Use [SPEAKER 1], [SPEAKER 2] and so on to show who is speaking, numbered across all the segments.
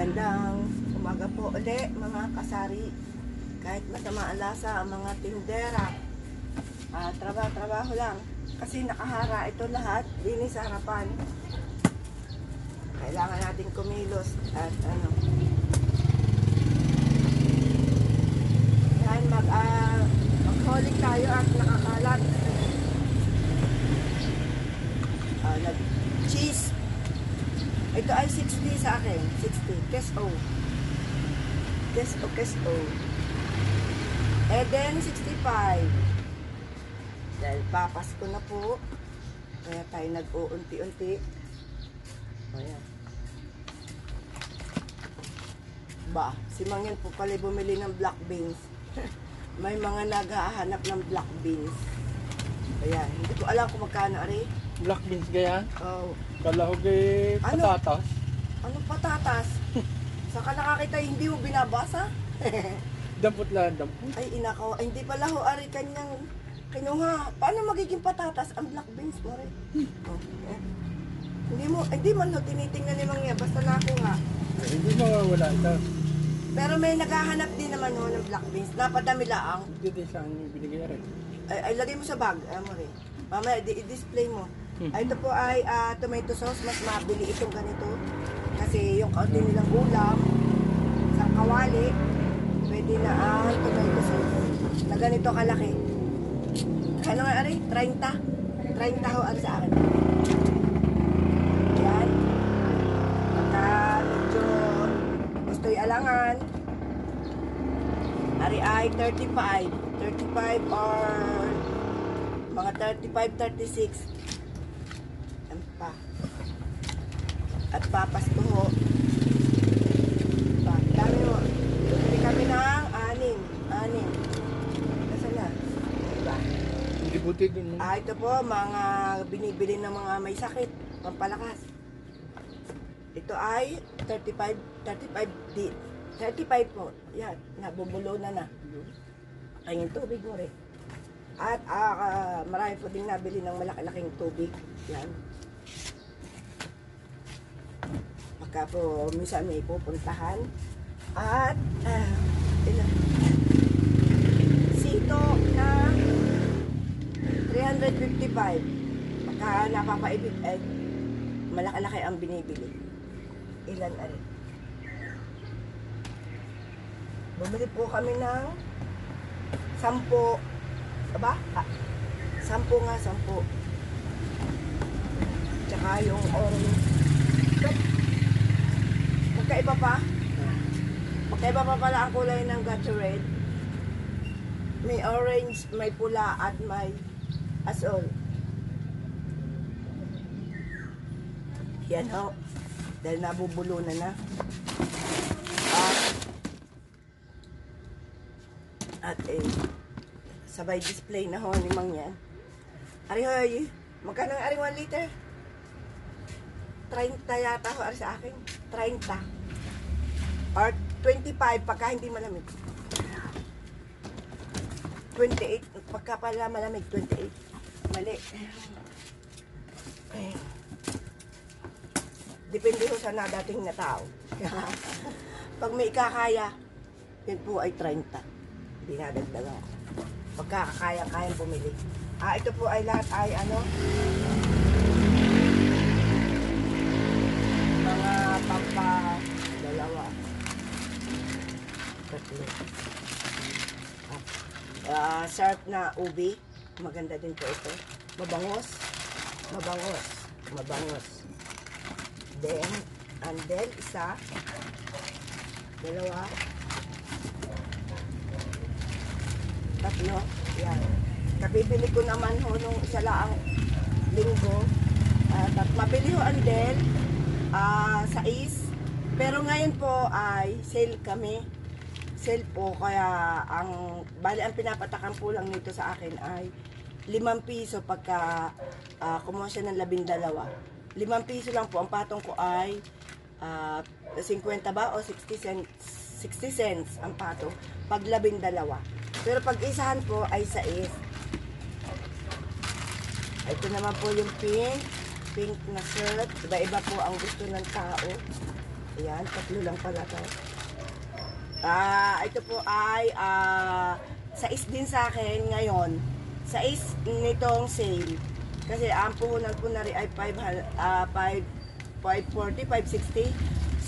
[SPEAKER 1] Magandang umaga po ulit mga kasari. Kahit masama ang lasa ang mga tindera, trabaho lang. Kasi nakahara ito lahat din sa harapan. Kailangan natin kumilos at yan, mag-hauling tayo at nakakalat. Cheese. Ito ay 60 sa akin. 60. Keso. Keso. Eden 65. Dahil papasko na po. Kaya tayo nag-uunti-unti. Ayan. Ba, si Mangyan po pala bumili ng black beans. May mga naghahanap ng black beans. Ayan. Hindi ko alam kung magkano ari.
[SPEAKER 2] Black beans gaya?
[SPEAKER 1] Oh.
[SPEAKER 2] Kalahog eh, patatas.
[SPEAKER 1] Anong patatas? Saka nakakita hindi mo binabasa?
[SPEAKER 2] Dampot lang, dampot.
[SPEAKER 1] Ay, inakaw. Ay, hindi pala ho, ari kanyang kinuha. Paano magiging patatas ang black beans mo rin? Hindi man ho, tinitingnan ni Mangya. Basta nakuha.
[SPEAKER 2] Hindi mawawala ito.
[SPEAKER 1] Pero may naghahanap din naman ho ng black beans. Napadami laang.
[SPEAKER 2] Hindi din siya ang binigay rin.
[SPEAKER 1] Ay, lagay mo sa bag. Mo rin. Mamaya, i-display mo. Ay, ito po ay tomato sauce. Mas mabili itong ganito. Kasi yung kaunti nilang ulam, sa kawali, pwede na ang tomato sauce. Na ganito kalaki. Ano nga, Ari? 30. 30 ho ang sa akin. Yan. Pagka medyo gusto'y alangan, Ari ay 35. 35 or mga 35, 36. Yan pa. At papas ko ho. Dami mo. Bili kami ng 6. Nasaan na? Diba?
[SPEAKER 2] Hindi buti din.
[SPEAKER 1] Ito po, mga binibili ng mga may sakit, pampalakas. Ito ay 35 po. Yan, nabubulo na. Ay, yung tubig mo rin. At marami po din nabili ng malaki-laking tubig. Yan. Pagka po, minsan may pupuntahan. At, sito na 355. Pagka napapaibig, ay malaki-laki ang binibili. Ilan rin. Bumili po kami ng 10. Aba? 10 nga, 10. Tsaka yung orange. Magkaiba pa? Magkaiba pa pala ang kulay ng Gatorade. May orange, may pula, at may asol. Yan ho. Dahil nabubulunan na. At sabay display na ho ni Mangyan. Ari hoy, magkano ang ari 1 liter? 30 yata ho ari sa akin. 30. Or 25 pagka hindi malamig. 28 pagka pala malamig, 28. Mali. Depende ho sa nadating na tao. Pag may ikakaya, yan po ay 30. Dinadagdagan ko. Pagkakakaya-kayang bumili. Ito po ay lahat ay mga dalawa. 3. Syrup na ubi. Maganda din po ito. Mabangos. Then, isa. 2. 3. Yan. Kabibili ko naman ho nung isa laang linggo. At mabili ho andel. 6. Pero ngayon po ay sale kami. Sale po. Kaya bali ang pinapatakan po lang nito sa akin ay 5 piso pagka kumuha siya ng 12. 5 piso lang po. Ang patong ko ay 50 ba o 60 cents. 60 cents ang patong. Pag 12. Pero pag isahan po ay 6. Ito naman po yung pink na shirt. Iba-iba po ang gusto ng tao. Ayan, tatlo lang pala to. Ito po ay sais din sa akin ngayon. Sais nitong sale. Kasi ang puhunan po na rin ay 540, 560.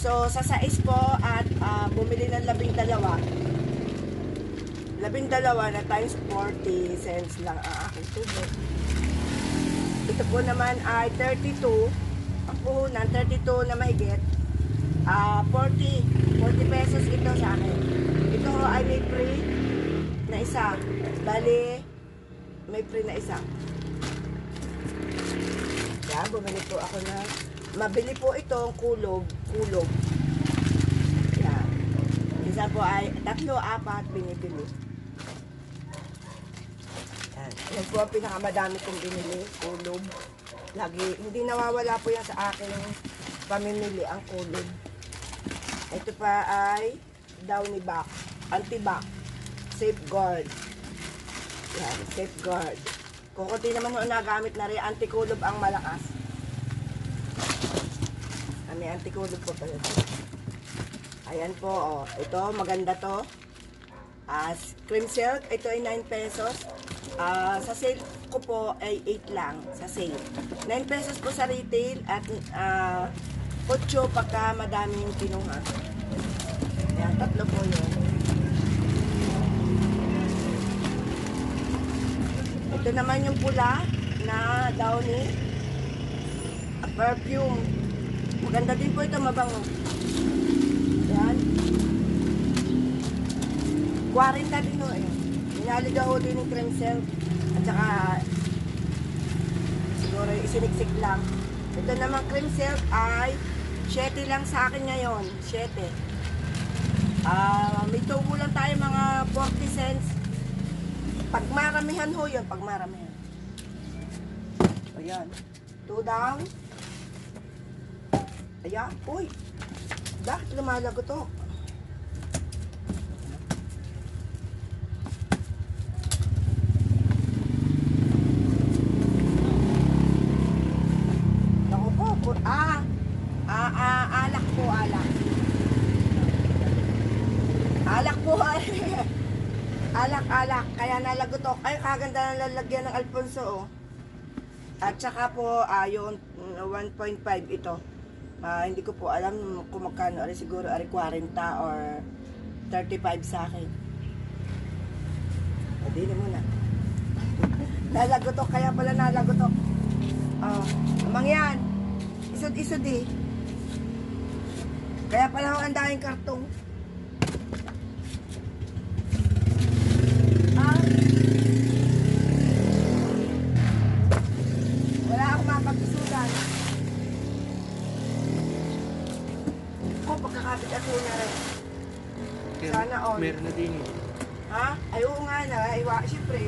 [SPEAKER 1] So, sa sais po at bumili ng 12 na times 40 cents lang ang aking tubo. Ito po naman ay 32. Ang puhunan, 32 na mahigit. 40 pesos ito sa akin. Ito ho ay may free na isa. Bali, may free na isa. Yan, bumili po ako na. Mabili po itong kulob. Yan. Isa po ay 3, 4 binibili. Yan. Yan po ang pinakamadami kong binili. Kulob. Lagi, hindi nawawala po yan sa aking pamimili ang kulob. Ito pa ay Downy Back, Anti-Back, Safeguard. Yan, Safeguard. Kung kunti naman ho nagamit na rin, anti-kulob ang malakas. May anti-kulob po pala. Ayan po, oh. Ito, maganda to. Cream silk, ito ay 9 pesos. Sa sale ko po ay 8 lang sa sale. 9 pesos po sa retail at 8 pagka madami yung kinuha. Ayan, 3 po yun. Ito naman yung pula na Downy perfume. Maganda din po ito, mabango. Ayan. 40 din o. Inaliga ho din yung cream silk. At saka siguro isiniksik lang. Ito naman cream silk ay 7 lang sa akin ngayon. 7. May tubo lang tayo mga 40 cents. Pag maramihan ho yun. Pag maramihan. Ayan. 2 down. Ayan. Uy. Bakit lumalago to? Alak po, alak. Alak po, alak. Kaya nalagotok. Ay, kaganda ng lalagyan ng Alfonso, oh. At saka po, yung 1.5 ito. Hindi ko po alam kung magkano. Siguro, 40 or 35 sa akin. Hindi na muna. Nalagotok, kaya pala nalagotok. Amang yan. Isod-isod eh. Kaya pala ang daming kartong. Wala akong mapag-isudan. Ako, pagkakapit ako na rin. Sana on.
[SPEAKER 2] Meron na din eh.
[SPEAKER 1] Ha? Ay, oo nga na. Siyempre,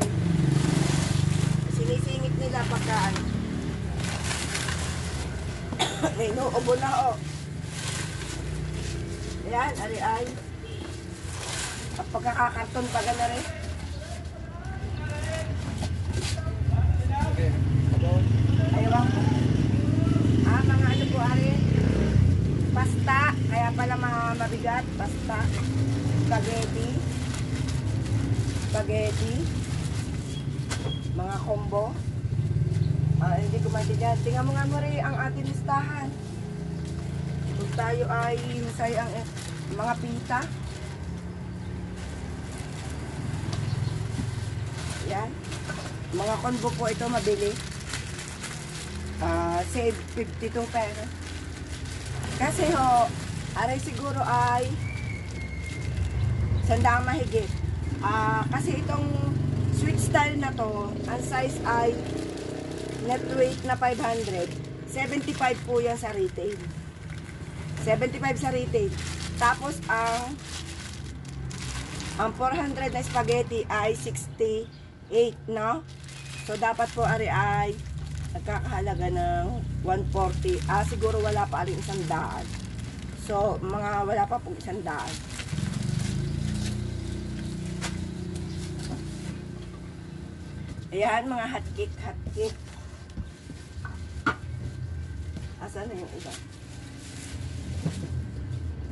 [SPEAKER 1] sinisingit nila pagkaan. May inuubo na o. Ayan, ari-ay. Pagkakakarton pa gana rin.
[SPEAKER 2] Okay.
[SPEAKER 1] Ayaw ko. Mga ano po, ari. Pasta. Kaya pala mabigat. Pasta. Spaghetti. Mga combo. Hindi ko maintindihan. Tingnan mo nga mo rin ang ating listahan. Kung tayo ay masaya ang mga pita. Yan. Mga combo po ito mabili. Save 52 pesos. Kasi ho, aray siguro ay 100 mahigit. Kasi itong sweet style na to, ang size ay net weight na 500. 75 po yan sa retail. 75 sa retail. Tapos ang 400 na spaghetti ay 68, no? So dapat po ari ay nagkakahalaga ng 140. Siguro wala pa rin 100. So wala pa pong 100. Ayan, mga hot cake. Asan na yung iba?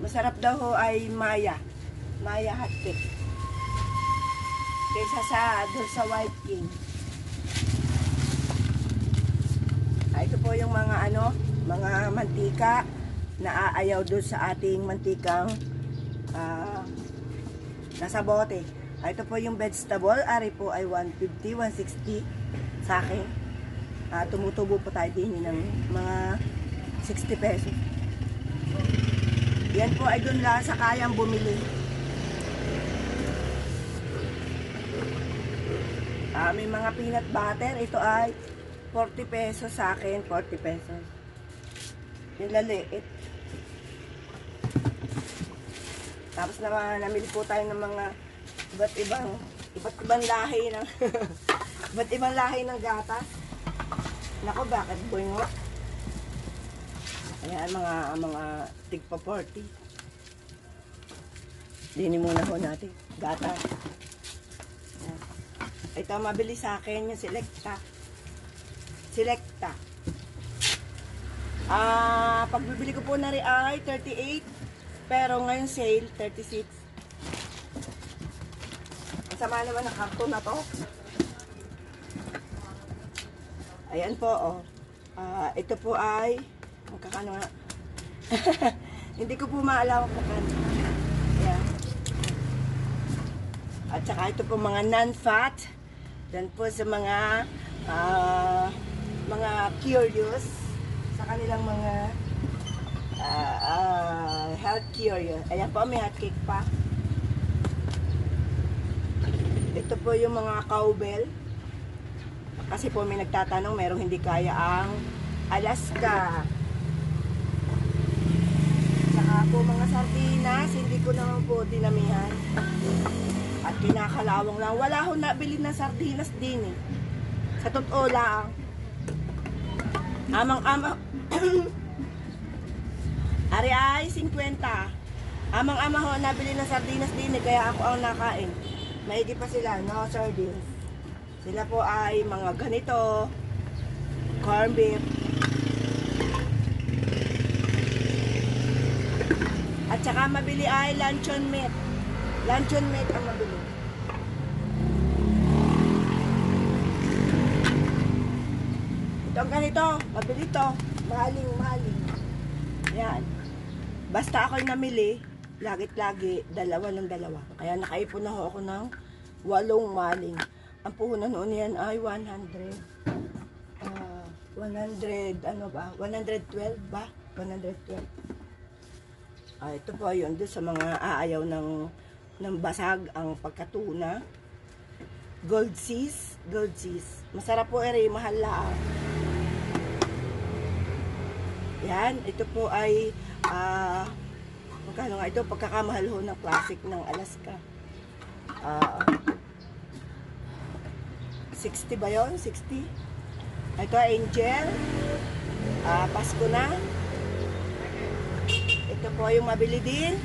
[SPEAKER 1] Masarap daw ho ay Maya. Maya hotcake. Kaysa doon sa White King. Ito po yung mga mga mantika na aayaw doon sa ating mantikang nasa bote. Ito po yung vegetable. Ari po ay 150, 160 sa akin. Tumutubo po tayo din ng mga 60 pesos. Yan po ay doon lang sa kayang bumili. May mga peanut butter. Ito ay 40 pesos sa akin. 40 pesos. Yung laliit. Tapos namili po tayo ng mga iba't ibang lahi ng iba't ibang lahi ng gatas. Nako, bakit bungo? Ayan, mga tigpa 40. Dini muna ho natin. Gatas. Ayan. Ito, mabili sa akin yung Selecta. Selecta. Pagbibili ko po na rin ay 38. Pero ngayon sale, 36. Masama naman ang karton na to. Ayan po, oh. Ito po ay, magkakano nga. Hindi ko po maalaw kung kano. Ayan. At saka ito po mga non-fat. Dan po sa mga curious sa kanilang mga health curious. Ayan po, may hot cake pa. Ito po yung mga cowbell. Kasi po may nagtatanong, merong hindi kaya ang Alaska. Saka po mga sardinas, hindi ko naman po dinamihan. At kinakalawang lang. Wala ho nabili na sardinas din eh. Sa totoo lang. Amang-amang. Ari ay 50. Amang-ama ho nabili na sardinas din eh. Kaya ako ang nakain. Maigi pa sila, no sardines. Sila po ay mga ganito. Corn beef. At saka mabili ay luncheon meat. Luncheon meat ang mabili. Ito ang ganito. Mabili ito. Mahaling. Yan. Basta ako'y namili, lagit-lagi, dalawa. Kaya nakaipon na ho ako ng 8 maling. Ang puhunan noon yan ay 100. 112 ba? 112. Ito po yun, doon sa mga aayaw ng basag ang pagkatuna. Gold Seas. Masarap po mahal lang. Yan, ito po ay magkano nga ito, pagkakamahal ho ng classic ng Alaska. 60 ba yun? 60? Ito Angel. Pasko na. Ito po yung mabili din.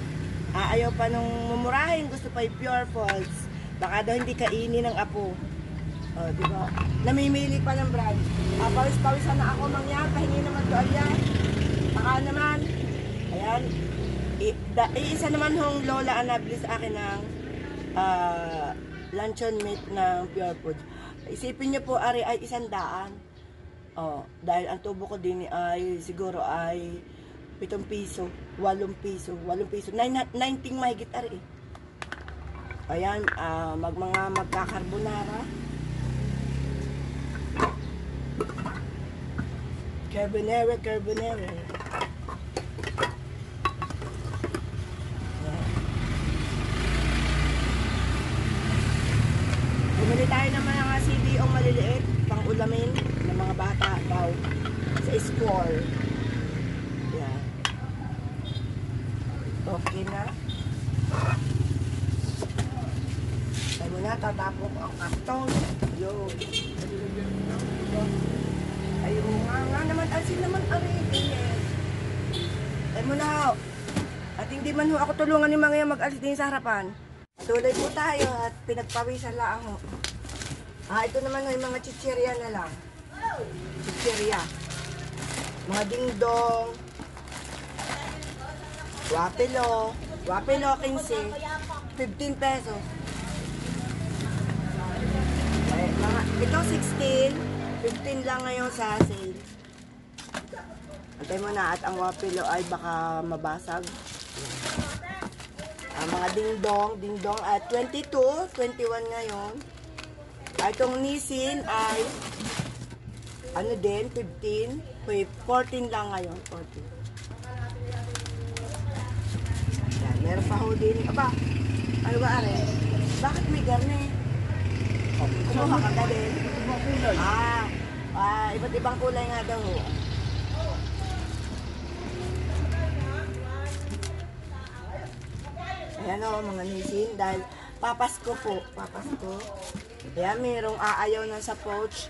[SPEAKER 1] Ayaw pa nung mumurahin, gusto pa yung Pure Falls. Baka daw hindi kainin ng apo. Diba? Namimili pa ng brand. Pawis-pawisan na ako mangyan, pahingi naman doon yan. Baka naman. Ayan. Isa naman hong lola ang nabili sa akin ng luncheon meat ng Pure Foods. Isipin niyo po, ari ay 100. Dahil ang tubo ko din ay siguro ay 7 piso, 8 piso, 19 mahigit ari. Ayan, mga magkakarbonara. Carbonara. Bumili tayo ng mga CDO maliliit, pang ulamin ng mga bata daw sa school. Yan. Okay na. Tayo muna, tatapok ang karton. Yun. Ayun nga naman, alsin naman ang rin. Tayo muna ho. At hindi man ho ako tulungan ni mga mag-alis din sa harapan. Tuloy po tayo at pinagpawisan lang ho. Ito naman yung mga chichirya na lang. Chichirya. Mga dingdong. Wapelo. Wapelo 15. 15 pesos. Ito 16. 15 lang ngayon sa sale. Antay mo na at ang wapelo ay baka mabasag. Mga ding-dong at 22, 21 ngayon. Itong Nissin ay ano din, 15, 14 lang ngayon, 14. Yan, meron pa ho din. Aba, ano ba are? Bakit may garne? Kumuha ka na din. Iba't ibang kulay nga daw ho. Ayan o, mga Nissin, dahil papasko po, papasko. Ayan, mayroong aayaw na sa pouch.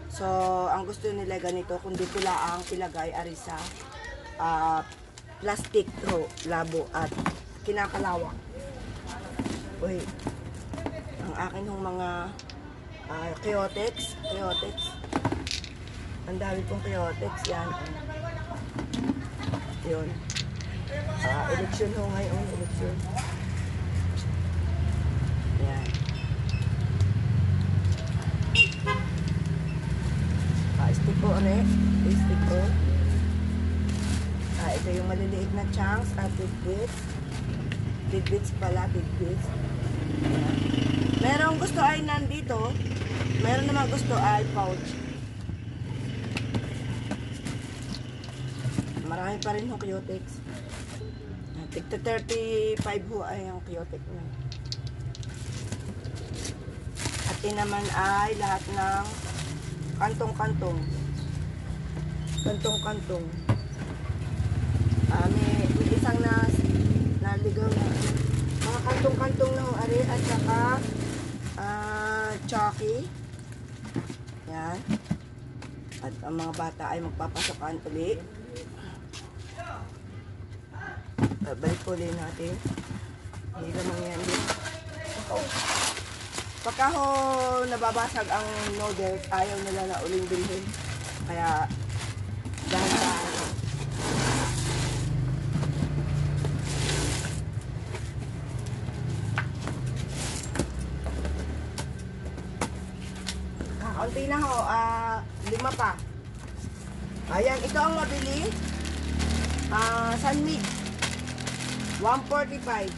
[SPEAKER 1] So, ang gusto nila ganito, kung dito lang ilagay, arisa, plastic ho, labo, at kinakalawang. Uy, ang akin hong mga Kyotex. Ang dami pong Kyotex, yan. Yun. Eleksyon ho ngayon, eleksyon. Yan. Stick ko ulit. Stick ko. Ito yung maliliit na chunks at tidbits. Tidbits pala, tidbits. Yan. Merong gusto ay nandito. Meron naman gusto ay pouch. Marami pa rin ho Kyotex. Tigta 35 ho ay ang Kyotex na. At yun naman ay lahat ng kantong-kantong. Kantong-kantong. May isang naligaw na mga kantong-kantong na ari at saka Chucky. Yan. At ang mga bata ay magpapasokan ulit. Balik ulit natin. Hindi lamang yan din. Pagka ho nababasag ang noodles, ayaw nila na uling bilhin. Kaya dahan-dahan. Kaunti na ho, 5 pa. Ayan, ito ang mabili. Sanmig. 145.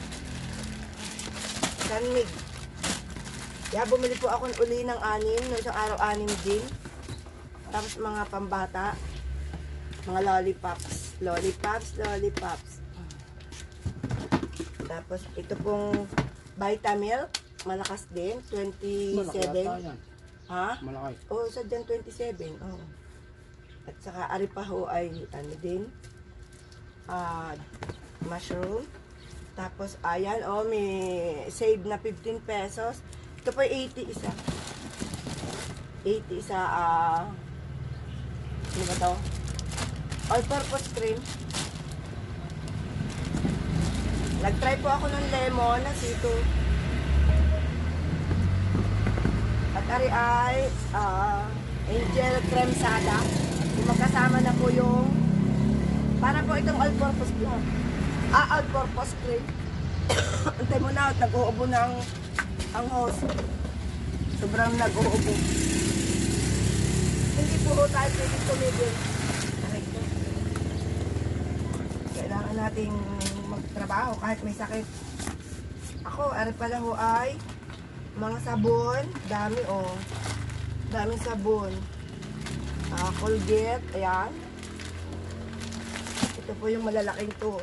[SPEAKER 1] Sanmig. Kaya bumili po ako uli ng 6, no, isang araw 6 din. Tapos mga pambata, mga lollipops. Tapos ito pong Vitamilk, malakas din, 27. Ha?
[SPEAKER 2] Malaki.
[SPEAKER 1] Oh, sa dyan 27. Oh. At saka aripaho ay ano din, mushroom. Tapos ayan, oh, may save na 15 pesos. Ito po 80 isa. 80 isa, ano ba to? All-purpose cream. Nag-try po ako ng lemon na sito. At ari ay angel cremsada. Yung magkasama na po yung para po itong all-purpose block. All-purpose cream. Antay mo na, nag-uubo ng ang hose. Sobrang nag-uubo. Hindi po tayo pwede tumigil. Kailangan nating magtrabaho kahit may sakit. Ako, ari pala ho ay mga sabon. Dami oh. Daming sabon. Colgate. Ayan. Ito po yung malalaking 2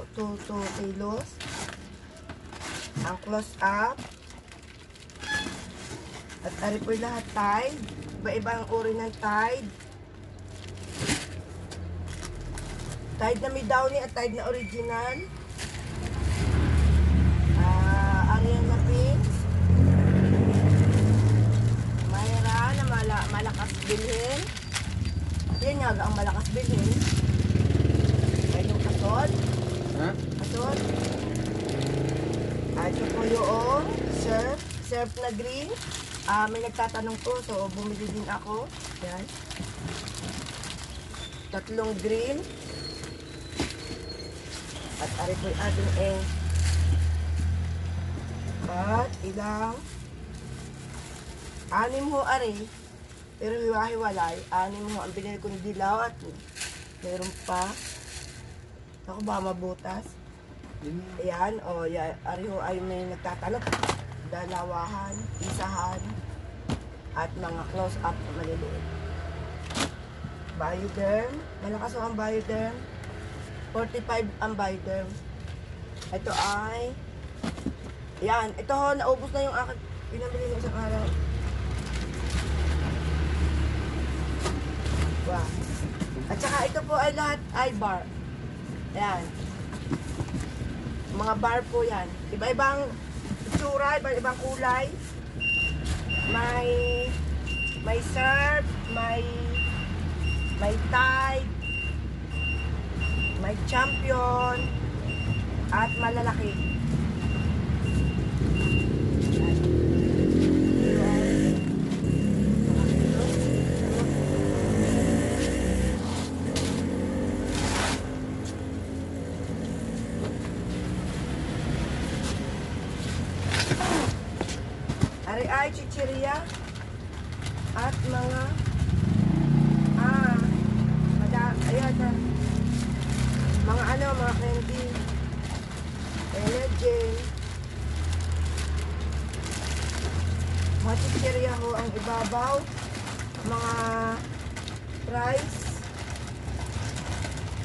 [SPEAKER 1] kilos. Ang close up. At ari po yung lahat Tide. Iba-ibang uri ng Tide. Tide na may downy at Tide na original. Ariana Pinks. Mayra na malakas bilhin. Yan nga ang malakas bilhin. Ay yung kasol.
[SPEAKER 2] Ha?
[SPEAKER 1] Kasol. Ito po yung surf na green. May nagtatanong po, so bumili din ako. Yan. 3 green. At ari po yung ating eng. At ilang 6 ho ari. Pero hiwa-hiwalay. 6 ho ang binili kong dilaw at meron pa. Ako ba mabutas? Ayan, o yan. Ari ho ay may nagtatalok. Dalawahan, isahan, at mga close-up na maliliit. Bioderm. Malakas ho ang Bioderm. 45 ang Bioderm. Ito ay yan. Ito ho, naubos na yung aking pinamili ng isang araw. Wow. At saka ito po ay lahat ay bar. Yan. Mga bar po yan. Iba-ibang itsura, iba-ibang kulay. May surf, may Tide, may champion, at malalaki. Ari ay chichirya at mga ayan, mga mga candy, energy, mga chichirya ho ang ibabaw, mga rice,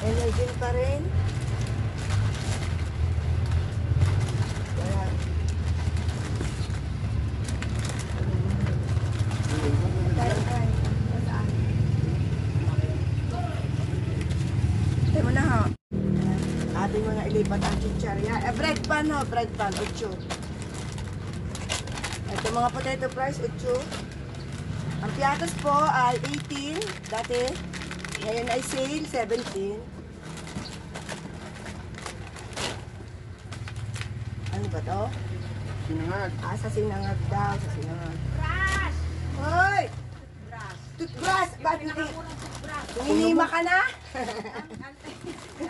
[SPEAKER 1] energy pa rin. Ayan. Mo na ho. Atin mo na ilipat ang chichirya. Bread pan ho, bread pan, 8. Ito mga potato fries, 8. Ang piatos po ay 18, dati. Ngayon ay sale, 17. Ano ba to?
[SPEAKER 2] Sinangag.
[SPEAKER 1] Sa sinangag daw, sa sinangag. Brush! Hoy! Toothbrush! Bakit hindi? Ninima ka na?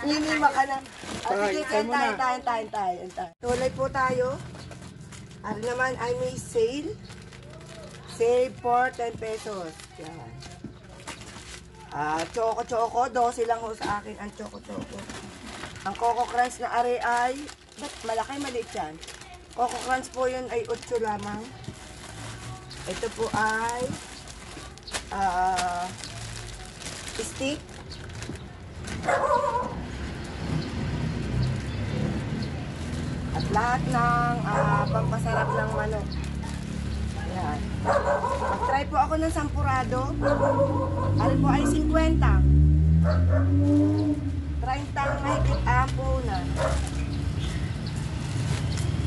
[SPEAKER 1] Ninima ka na. Sige, tayo. Tuloy po tayo. Ano naman ay may sale. Save for 10 pesos. Yan. Choco-choco. 12 lang ho sa akin ang choco-choco. Ang Coco Crunch na are ay malaki, maliit yan. Coco Crunch po yun ay 8 lamang. Ito po ay stick. At lahat ng pampasarap ng manok. Yan. Mag-try po ako ng sampurado. Ano po ay 50. 30 ang mahigit ampo na.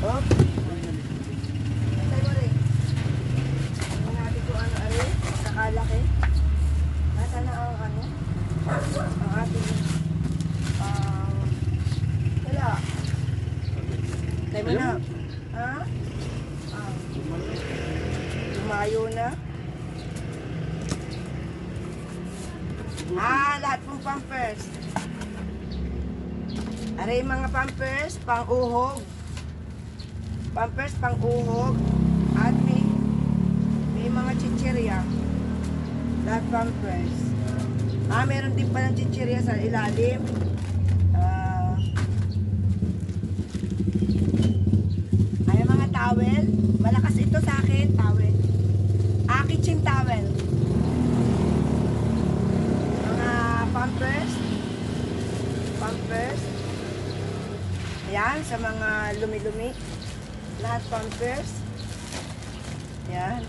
[SPEAKER 1] Oh. Try mo rin. Tingnan natin kung ano kakalaki. Nasaan na ang ang ating wala. Try mo na. Ha? Lumayo na. Lahat pong pampers. Aray mga pampers, pang-uhog. Pampers, pang-uhog. At may mga chichirya. Lahat pampers. Meron din palang chichirya sa ilalim. Ayan mga towel. Malakas ito sa akin, towel. Kitchen towel. Mga pampers. Pampers. Ayan, sa mga lumi-lumi. Lahat pampers. Ayan.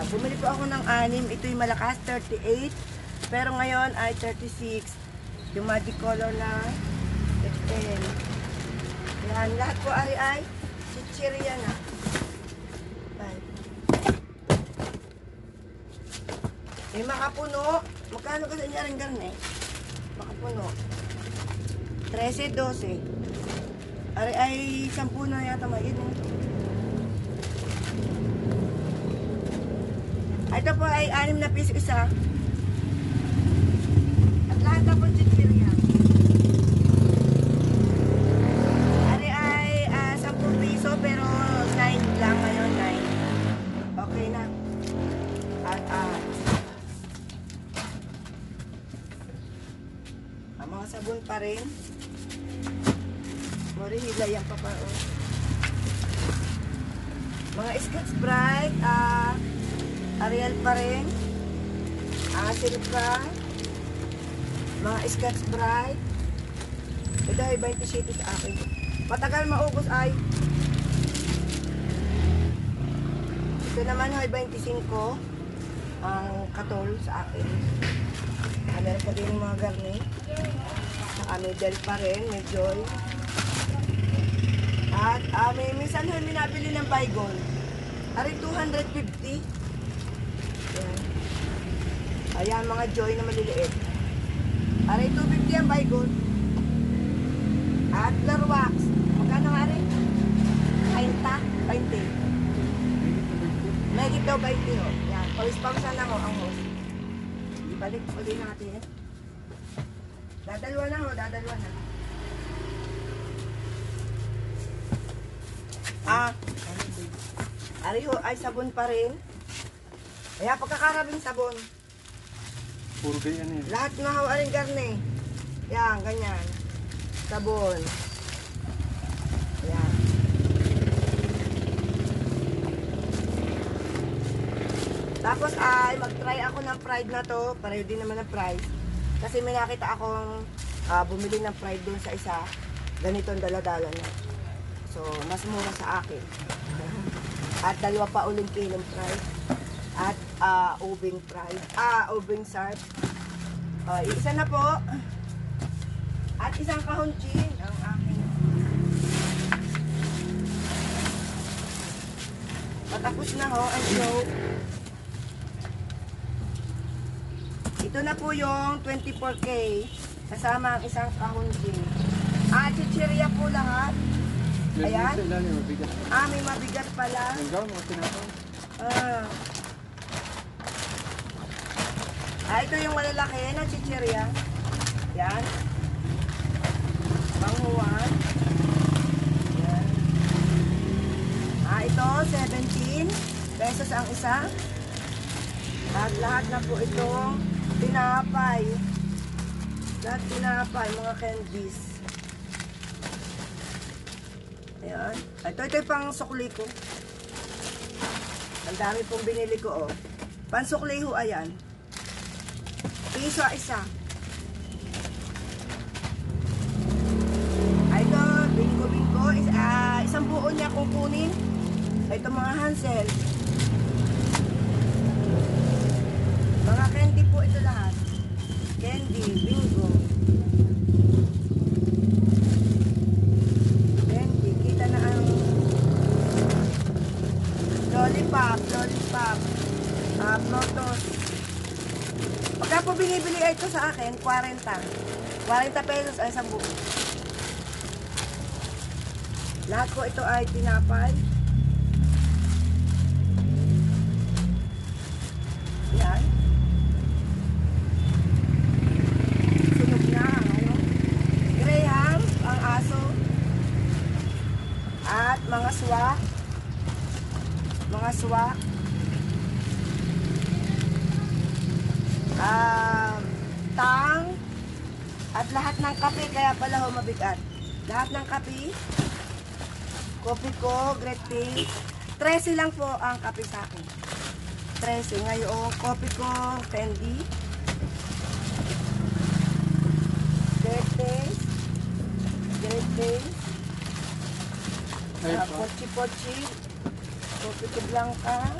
[SPEAKER 1] Bumili po ako ng 6. Ito'y malakas, 38. Pero ngayon ay 36. Yung magic color na XL. Yan, lahat po ay chichirya na. May makapuno. Magkano ka sa inyo rin ganun Makapuno. 13, 12. Ay 10 na yata may Ito po ay 6 na piso isa. Mga sabon pa rin. Mori hilay ang papa. Oh. Mga Scotch Brite, Ariel pa rin. Silka. Mga Scotch Brite. Ito ay 27 sa akin. Matagal maubos ay. Ito naman ay 25 ang katol sa akin. Meron pa din yung mga garni. May Del pa rin, may Joy. At may minsan may nabili ng Baygon. Ari 250. Ayan. Ayan mga Joy na maliliit. Ari 250 ang Baygon. At Larwax. Magkano nga rin? 20. May daw 20 ho. Yan. Pawis-pawisan lang ho ang host. Balik uli natin. Dadalwa na ho. Dadalwa na. Ari ho ay sabon pa rin. Kaya pagkakarabing sabon.
[SPEAKER 2] Puro ganyan eh.
[SPEAKER 1] Lahat na ho aring karne. Yan, ganyan. Sabon. Yan. Tapos ay mag-try ako ng Pride na to. Pareho din naman ng price. Kasi may nakita akong bumili ng Pride dun sa isa. Ganitong dala-dala na. So, mas mura sa akin. At dalawa pa uling kilong Pride. At ubing Pride. Ubing Sarp. Isa na po. At isang kahunching ang aking. Patapos na ho ang show. Ito na po yung 24K kasama ang isang kahunching. Chichirya po lahat. Ayan. May mabigat pala. Ito yung malalaki na chichirya. Yan. Panghuwan. Yan. Ito 17 pesos ang isa. At lahat na po itong tinapay. Lahat tinapay, mga candies. Ayan. Ito yung pang sukli ko. Ang dami pong binili ko, oh. Pansukli ho, ayan. Piso isa. Ito, bingo. Isang buo niya kukunin. Ito mga Hansel. Mga candy po ito lahat. Candy, bingo. Candy, kita na ang lollipop. Lotus. Pagka po binibili ito sa akin, 40. 40 pesos ay isang buo. Lahat po ito ay tinapay. Yan. Sunog na ang Graham, ang aso. At mga swak. Tang. At lahat ng kape, kaya pala ho mabigat. Lahat ng kape. Kopi ko, Great Tea. 13 lang po ang kape sa akin. 13. Ngayon, kopi ko, candy. Great Taste. Pochi. Kopi ko blanca.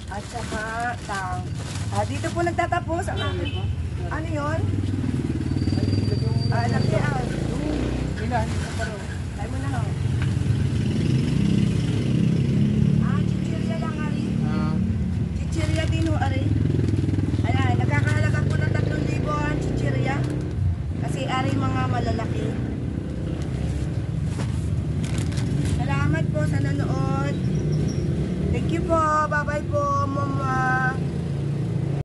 [SPEAKER 1] At saka tang. Dito po nagtatapos ang akin po. Ano yun? Lagyan.
[SPEAKER 2] Ilan?